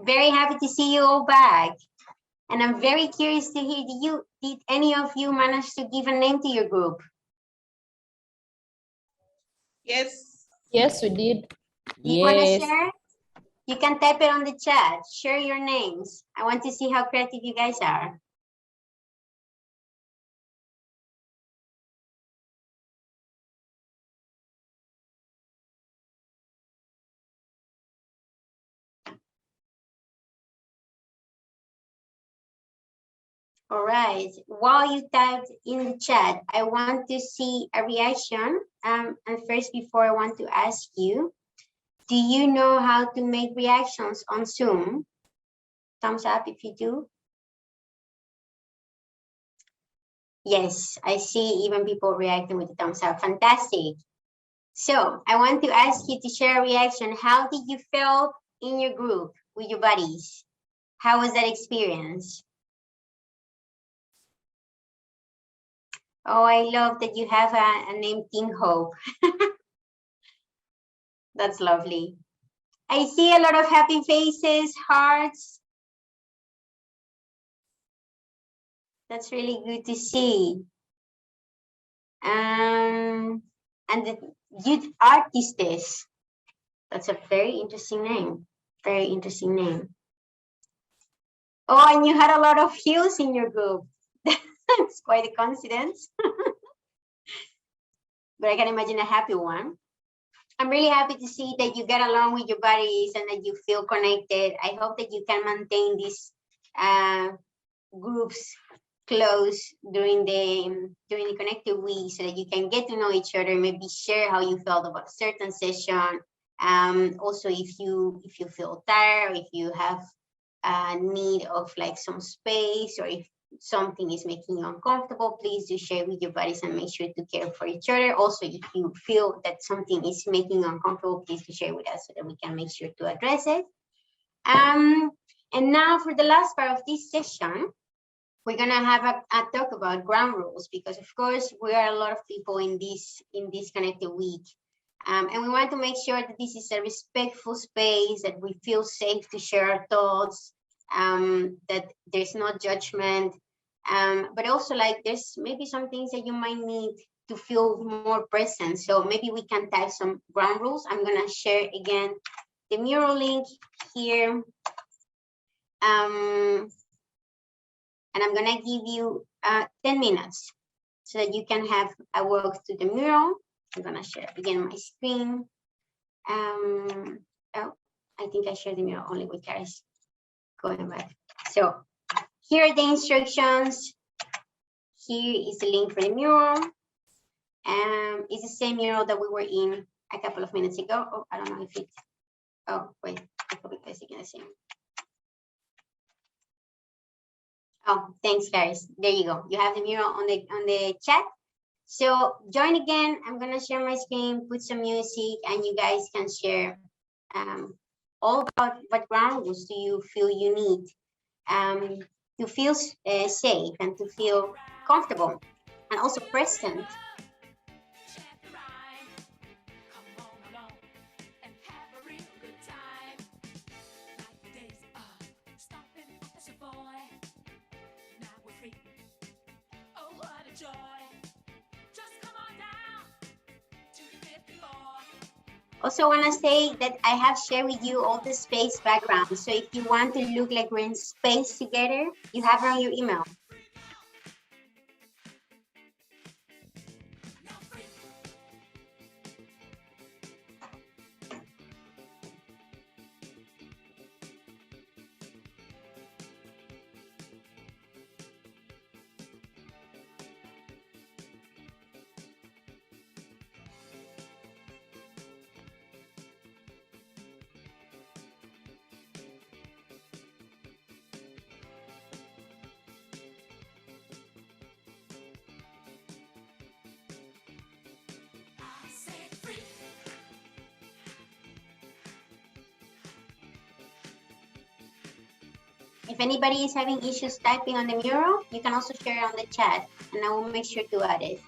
Very happy to see you all back. And I'm very curious to hear, did any of you manage to give a name to your group? Yes. Yes, we did. You want to share? You can type it on the chat. Share your names. I want to see how creative you guys are. All right, while you typed in the chat, I want to see a reaction. And first, before I want to ask you, do you know how to make reactions on Zoom? Thumbs up if you do. Yes, I see even people reacting with the thumbs up. Fantastic. So I want to ask you to share a reaction. How did you feel in your group with your buddies? How was that experience? Oh, I love that you have a name, Team Hope. That's lovely. I see a lot of happy faces, hearts. That's really good to see. And the youth artistes. That's a very interesting name. Very interesting name. Oh, and you had a lot of heels in your group. That's quite a coincidence. But I can imagine a happy one. I'm really happy to see that you get along with your buddies and that you feel connected. I hope that you can maintain these groups close during the connected week so that you can get to know each other, maybe share how you felt about a certain session. Also, if you feel tired, if you have a need of like some space, or if something is making you uncomfortable, please do share with your buddies and make sure to care for each other. Also, if you feel that something is making you uncomfortable, please do share with us so that we can make sure to address it. And now for the last part of this session, we're gonna have a talk about ground rules, because of course we are a lot of people in this connected week. And we want to make sure that this is a respectful space, that we feel safe to share our thoughts, that there's no judgment, but also like there's maybe some things that you might need to feel more present. So maybe we can type some ground rules. I'm gonna share again the mural link here. And I'm gonna give you 10 minutes so that you can have a walk to the mural. I'm gonna share again my screen. Oh, I think I shared the mural only with guys. Going back. So here are the instructions. Here is the link for the mural. It's the same mural that we were in a couple of minutes ago. Oh, I don't know if it's, oh, wait, I probably placed again the same. Oh, thanks, guys. There you go. You have the mural on the chat. So join again. I'm gonna share my screen, put some music, and you guys can share all about what ground rules do you feel you need to feel safe and to feel comfortable and also present. Also want to say that I have shared with you all the space backgrounds. So if you want to look like we're in space together, you have it on your email. If anybody is having issues typing on the mural, you can also share it on the chat and I will make sure to add it.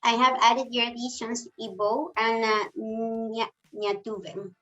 I have added your additions, Ibo and Nyatuven.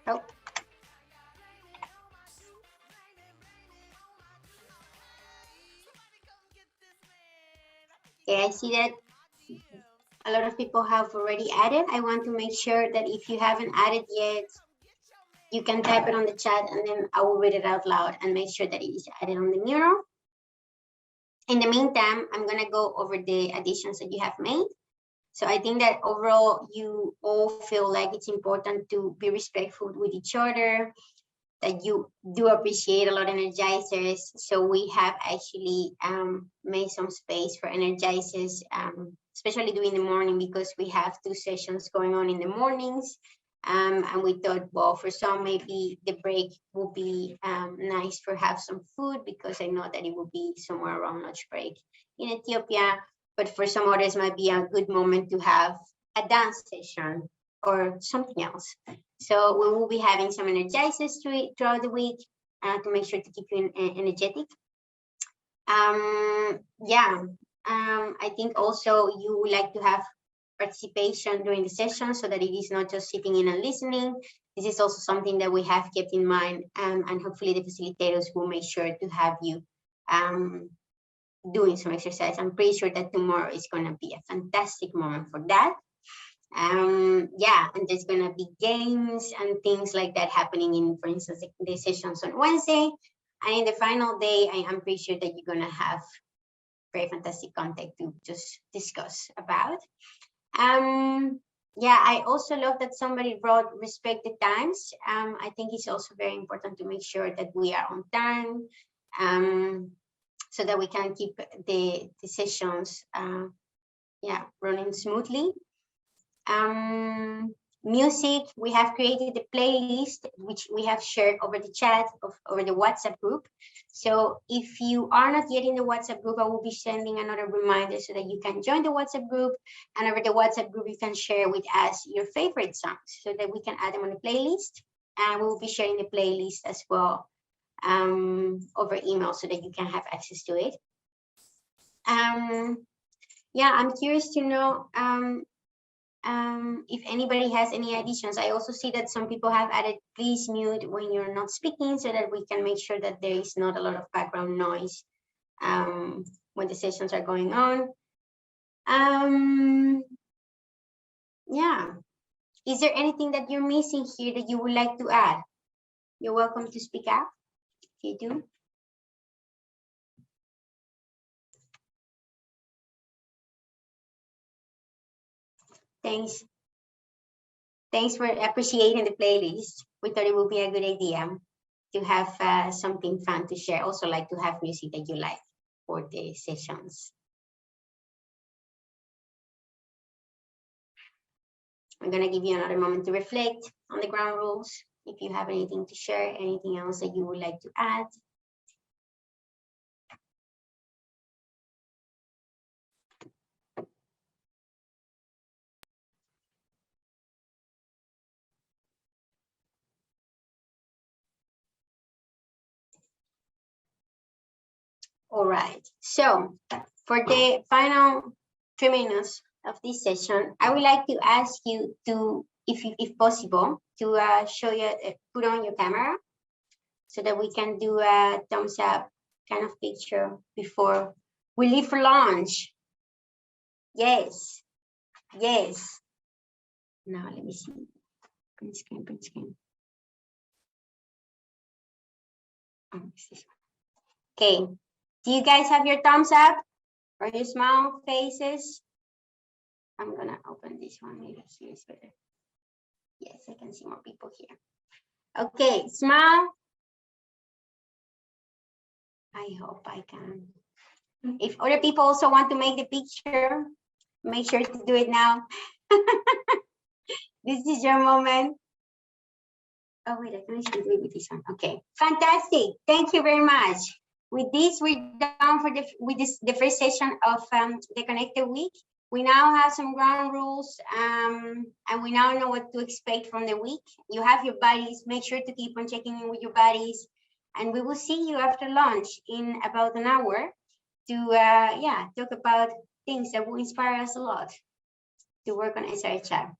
Oh, okay, I see that a lot of people have already added. I want to make sure that if you haven't added yet, you can type it on the chat and then I will read it out loud and make sure that it is added on the mural. In the meantime, I'm gonna go over the additions that you have made. So I think that overall, you all feel like it's important to be respectful with each other, that you do appreciate a lot of energizers. So we have actually made some space for energizers, especially during the morning, because we have 2 sessions going on in the mornings. And we thought, well, for some, maybe the break would be nice for have some food, because I know that it will be somewhere around lunch break in Ethiopia. But for some others, might be a good moment to have a dance session or something else. So we will be having some energizers throughout the week to make sure to keep you energetic. Yeah, I think also you would like to have participation during the session so that it is not just sitting in and listening. This is also something that we have kept in mind, and hopefully the facilitators will make sure to have you doing some exercise. I'm pretty sure that tomorrow is going to be a fantastic moment for that. Yeah, and there's going to be games and things like that happening in, for instance, the sessions on Wednesday. And in the final day, I am pretty sure that you're going to have very fantastic content to just discuss about. Yeah, I also love that somebody wrote respect the times. I think it's also very important to make sure that we are on time, so that we can keep the sessions yeah, running smoothly. Music, we have created a playlist which we have shared over the chat over the WhatsApp group. So if you are not yet in the WhatsApp group, I will be sending another reminder so that you can join the WhatsApp group, and over the WhatsApp group you can share with us your favorite songs so that we can add them on the playlist, and we will be sharing the playlist as well over email so that you can have access to it. Yeah, I'm curious to know if anybody has any additions. I also see that some people have added please mute when you're not speaking so that we can make sure that there is not a lot of background noise when the sessions are going on. Yeah, Is there anything that you're missing here that you would like to add? You're welcome to speak up if you do. Thanks. Thanks for appreciating the playlist. We thought it would be a good idea to have something fun to share. Also like to have music that you like for the sessions. I'm gonna give you another moment to reflect on the ground rules. If you have anything to share, anything else that you would like to add. All right, so for the final 3 minutes of this session, I would like to ask you to, if possible, to show you, put on your camera so that we can do a thumbs up kind of picture before we leave for lunch. Yes, yes. Now let me see. Print screen, print screen. Oh, okay, do you guys have your thumbs up or your smile faces? I'm gonna open this one, maybe here is better. Yes, I can see more people here. Okay, smile. I hope I can. If other people also want to make the picture, make sure to do it now. This is your moment. Oh wait, I can actually do it with this one. Okay, fantastic. Thank you very much. With this, we're done for the first session of the Connected Week. We now have some ground rules and we now know what to expect from the week. You have your buddies, make sure to keep on checking in with your buddies, and we will see you after lunch in about an hour to talk about things that will inspire us a lot to work on SRHR.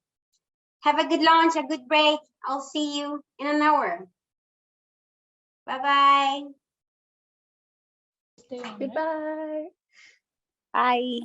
Have a good lunch, a good break. I'll see you in an hour. Bye-bye. Goodbye. Bye.